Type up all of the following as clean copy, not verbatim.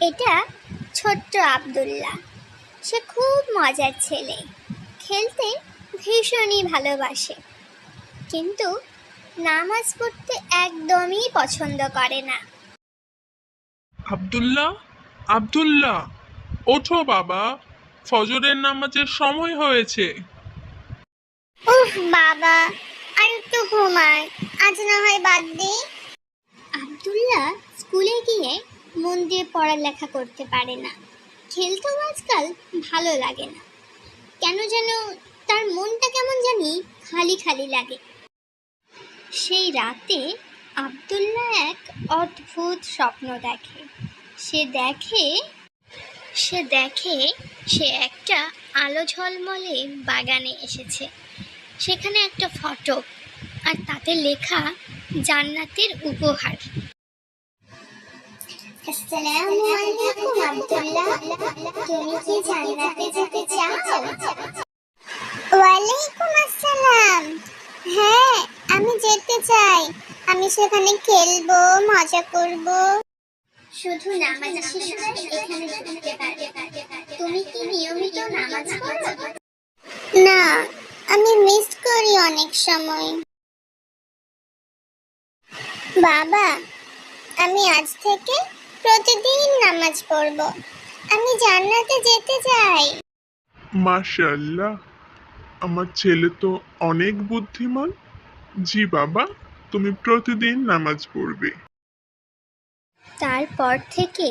এটা ছোট্ট আব্দুল্লাহ। সে খুব মজার ছেলে, খেলতে ভীষণই ভালোবাসে, কিন্তু নামাজ পড়তে একদমই পছন্দ করে না। আব্দুল্লাহ, আব্দুল্লাহ, ওঠো বাবা, ফজরের নামাজের সময় হয়েছে। উফ বাবা, আর একটু ঘুমাই, আজ না হয় বাদ দিই। আব্দুল্লাহ স্কুলে গিয়ে মন দিয়ে পড়ালেখা করতে পারে না, খেলতেও আজকাল ভালো লাগে না। কেন যেন তার মনটা কেমন জানি খালি খালি লাগে। সেই রাতে আব্দুল্লাহ এক অদ্ভুত স্বপ্ন দেখে। সে দেখে সে একটা আলো ঝলমলে বাগানে এসেছে। সেখানে একটা ফটক, আর তাতে লেখা জান্নাতের উপহার। আসসালামু আলাইকুম আব্দুল্লাহ, তুমি কি জান্নাতে যেতে চাও? ওয়ালাইকুম আসসালাম। হ্যাঁ, আমি যেতে চাই। আমি সেখানে খেলবো, মজা করব। শুধু নামাজ শিশুরা এখানে ঢুকতে পারে। তুমি কি নিয়মিত নামাজ পড়ো? না, আমি মিস করি অনেক সময়। বাবা, আমি আজ থেকে প্রতিদিন নামাজ পড়ব। আমি জান্নাতে যেতে চাই। মাশাআল্লাহ, আমার ছেলে তো অনেক বুদ্ধিমান। জি বাবা, তুমি প্রতিদিন নামাজ পড়বে। তারপর থেকে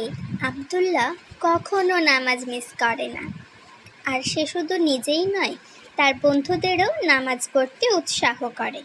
আব্দুল্লাহ কখনো নামাজ মিস করে না। আর সে শুধু নিজেই নয়, তার বন্ধুদেরও নামাজ পড়তে উৎসাহ করে।